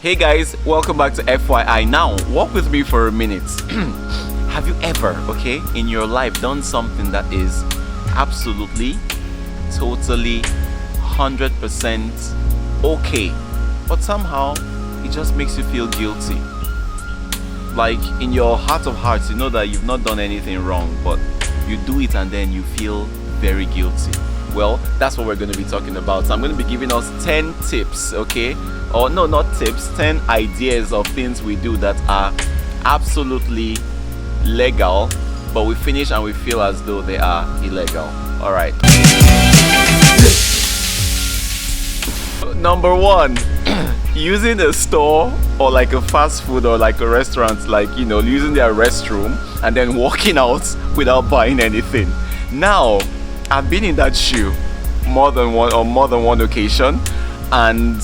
Hey guys, welcome back to FYI. Now, walk with me for a minute. Have you ever, in your life done something that is absolutely, totally, 100% okay, but somehow it just makes you feel guilty? Like in your heart of hearts, you know that you've not done anything wrong, but you do it and then you feel very guilty. Well, that's what we're going to be talking about. So I'm going to be giving us 10 tips, or no, not tips, 10 ideas of things we do that are absolutely legal, but we finish and we feel as though they are illegal. All right. Number one, using a store or like a fast food or like a restaurant, like, using their restroom and then walking out without buying anything. Now, I've been in that shoe more than one occasion, and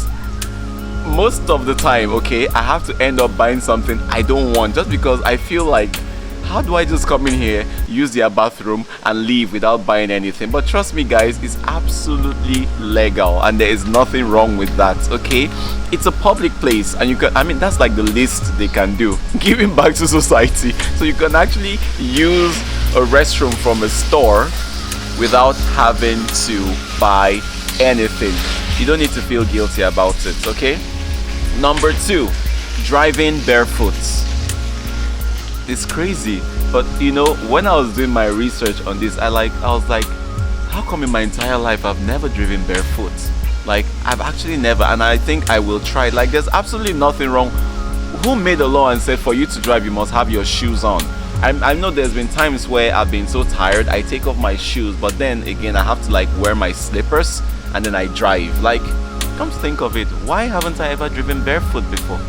most of the time, I have to end up buying something I don't want just because I feel like, how do I just come in here, use their bathroom and leave without buying anything? But trust me guys, it's absolutely legal and there is nothing wrong with that. It's a public place and that's like the least they can do, giving back to society. So you can actually use a restroom from a store without having to buy anything. You don't need to feel guilty about it. Number two, driving barefoot. It's crazy, but when I was doing my research on this, I was like, how come in my entire life I've never driven barefoot? Like, I've actually never, and I think I will try. Like, there's absolutely nothing wrong. Who made a law and said for you to drive you must have your shoes on? I know there's been times where I've been so tired I take off my shoes, but then again I have to like wear my slippers and then I drive. Like, come to think of it, why haven't I ever driven barefoot before?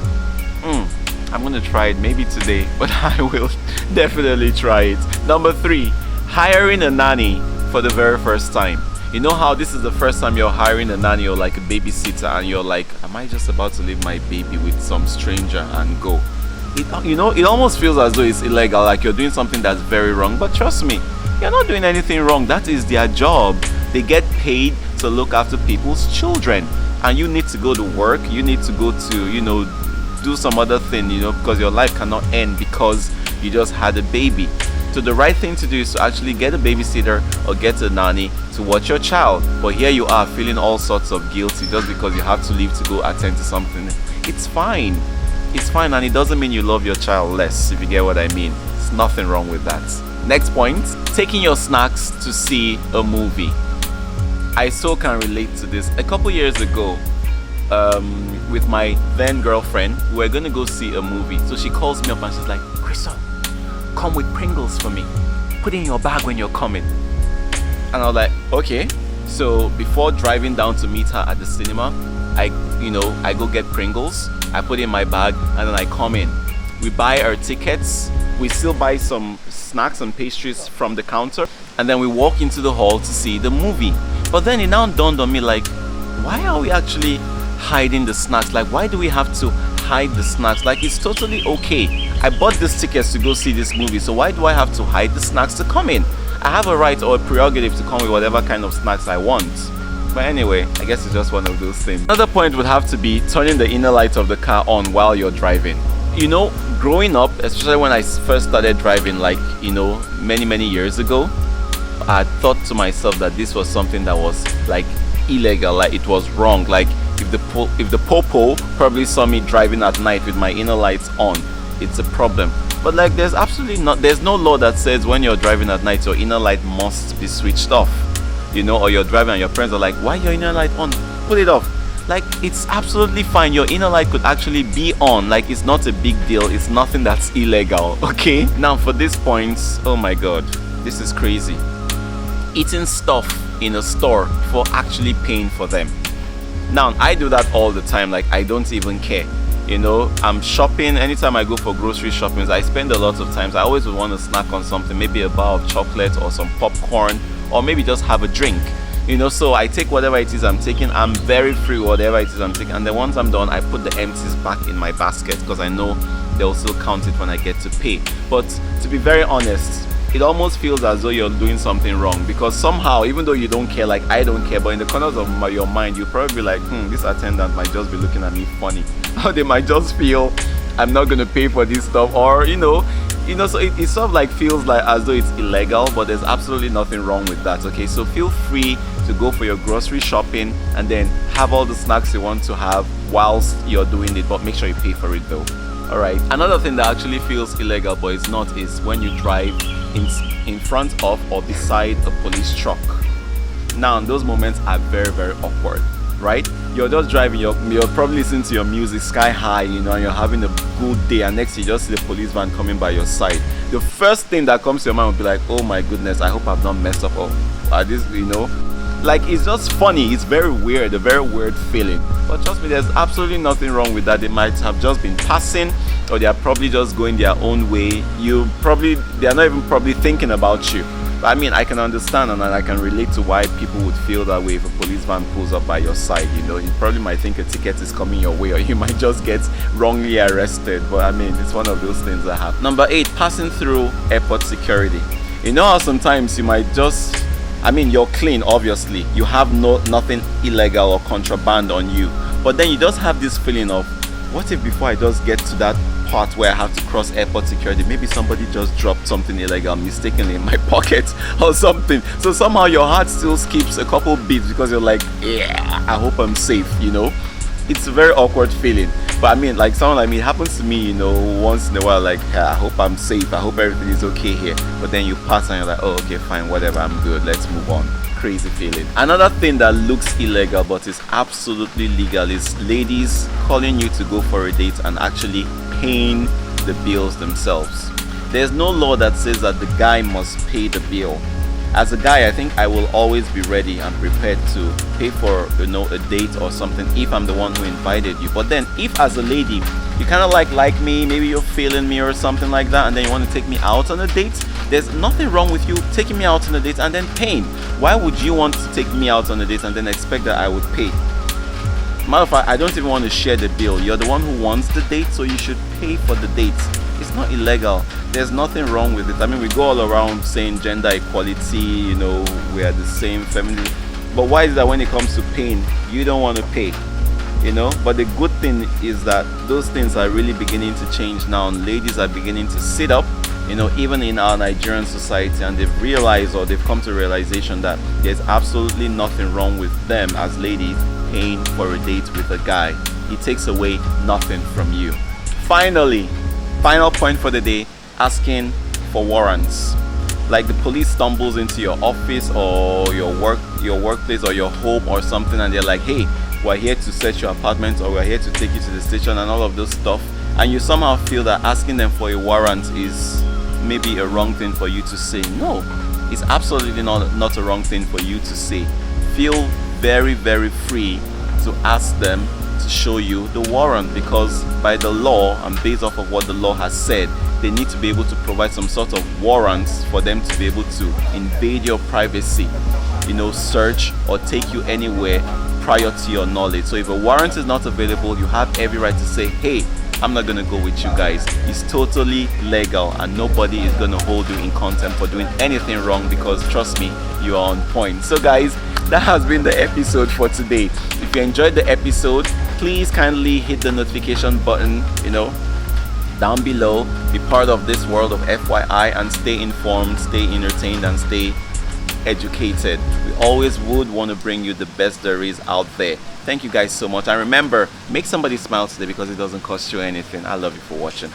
I'm gonna try it maybe today, but I will definitely try it. Number three, hiring a nanny for the very first time. You know how this is the first time you're hiring a nanny or like a babysitter and you're like, am I just about to leave my baby with some stranger and go? It almost feels as though it's illegal, like you're doing something that's very wrong. But trust me, you're not doing anything wrong. That is their job. They get paid to look after people's children, and you need to go to work. You need to go to do some other thing, because your life cannot end because you just had a baby. So the right thing to do is to actually get a babysitter or get a nanny to watch your child. But here you are feeling all sorts of guilty just because you have to leave to go attend to something. It's fine. It's fine, and it doesn't mean you love your child less, if you get what I mean. There's nothing wrong with that. Next point, taking your snacks to see a movie. I so can relate to this. A couple years ago, with my then girlfriend, we were gonna go see a movie. So she calls me up and she's like, Crystal, come with Pringles for me. Put it in your bag when you're coming. And I was like, okay. So before driving down to meet her at the cinema, I go get Pringles, I put it in my bag, and then I come in. We buy our tickets, we still buy some snacks and pastries from the counter, and then we walk into the hall to see the movie. But then it now dawned on me, like, why are we actually hiding the snacks? Like, why do we have to hide the snacks? Like, it's totally okay. I bought these tickets to go see this movie, so why do I have to hide the snacks to come in? I have a right or a prerogative to come with whatever kind of snacks I want. But anyway, I guess it's just one of those things. Another point would have to be turning the inner light of the car on while you're driving. Growing up, especially when I first started driving, like, many years ago, I thought to myself that this was something that was like illegal, like it was wrong. Like, if the popo probably saw me driving at night with my inner lights on, it's a problem. But like, there's no law that says when you're driving at night your inner light must be switched off, or you're driving and your friends are like, why your inner light on? Put it off. Like, it's absolutely fine. Your inner light could actually be on. Like, it's not a big deal. It's nothing that's illegal. Now for this point, oh my god, this is crazy. Eating stuff in a store for actually paying for them. Now, I do that all the time. Like, I don't even care. I'm shopping. Anytime I go for grocery shopping, I spend a lot of times. I always would want to snack on something, maybe a bar of chocolate or some popcorn, or maybe just have a drink. So I take whatever it is I'm taking. I'm very free with whatever it is I'm taking, and then once I'm done, I put the empties back in my basket because I know they'll still count it when I get to pay. But to be very honest, it almost feels as though you're doing something wrong, because somehow, even though you don't care, like I don't care, but in the corners of your mind, you probably be like, this attendant might just be looking at me funny, or they might just feel I'm not gonna pay for this stuff, or so it sort of like feels like as though it's illegal, but there's absolutely nothing wrong with that. Okay, so feel free to go for your grocery shopping and then have all the snacks you want to have whilst you're doing it, but make sure you pay for it though. All right, another thing that actually feels illegal but it's not is when you drive in front of or beside a police truck. Now those moments are very, very awkward, right? You're just driving, you're probably listening to your music sky high, and you're having a good day, and next you just see the police van coming by your side. The first thing that comes to your mind will be like, oh my goodness, I hope I've not messed up, or this, like, it's just funny. It's very weird, a very weird feeling. But trust me, there's absolutely nothing wrong with that. They might have just been passing, or they are probably just going their own way. They are not even probably thinking about you. But I mean, I can understand and I can relate to why people would feel that way if a police van pulls up by your side. You probably might think a ticket is coming your way, or you might just get wrongly arrested. But I mean, it's one of those things that happen. Number 8, passing through airport security. You know how sometimes you might just, you're clean, obviously. You have nothing illegal or contraband on you. But then you just have this feeling of, what if before I just get to that part where I have to cross airport security, maybe somebody just dropped something illegal mistakenly in my pocket or something. So somehow your heart still skips a couple beats because you're like, yeah, I hope I'm safe, It's a very awkward feeling. But like someone like me, it happens to me, once in a while, like, I hope I'm safe, I hope everything is okay here. But then you pass and you're like, oh, okay, fine, whatever, I'm good, let's move on. Crazy feeling. Another thing that looks illegal but is absolutely legal is ladies calling you to go for a date and actually paying the bills themselves. There's no law that says that the guy must pay the bill. As a guy, I think I will always be ready and prepared to pay for a date or something if I'm the one who invited you. But then if as a lady you kind of like me, maybe you're feeling me or something like that, and then you want to take me out on a date, there's nothing wrong with you taking me out on a date and then paying. Why would you want to take me out on a date and then expect that I would pay? Matter of fact, I don't even want to share the bill. You're the one who wants the date, so you should pay for the date. It's not illegal. There's nothing wrong with it. We go all around saying gender equality, we are the same family. But why is it that when it comes to paying, you don't want to pay? But the good thing is that those things are really beginning to change now, and ladies are beginning to sit up, even in our Nigerian society, and they've realized, or they've come to realization that there's absolutely nothing wrong with them as ladies paying for a date with a guy. It takes away nothing from you. Finally, final point for the day, asking for warrants. Like the police stumbles into your office or your workplace or your home or something, and they're like, hey, we're here to search your apartment, or we're here to take you to the station and all of those stuff, and you somehow feel that asking them for a warrant is maybe a wrong thing for you to say. No, it's absolutely not a wrong thing for you to say. Feel very, very free to ask them to show you the warrant, because by the law and based off of what the law has said, they need to be able to provide some sort of warrants for them to be able to invade your privacy, search or take you anywhere prior to your knowledge. So if a warrant is not available, you have every right to say, hey, I'm not gonna go with you guys. It's totally legal and nobody is gonna hold you in contempt for doing anything wrong, because trust me, you are on point. So guys, that has been the episode for today. If you enjoyed the episode, please kindly hit the notification button, down below. Be part of this world of FYI and stay informed, stay entertained, and stay educated. We always would want to bring you the best there is out there. Thank you guys so much, and remember, make somebody smile today because it doesn't cost you anything. I love you for watching.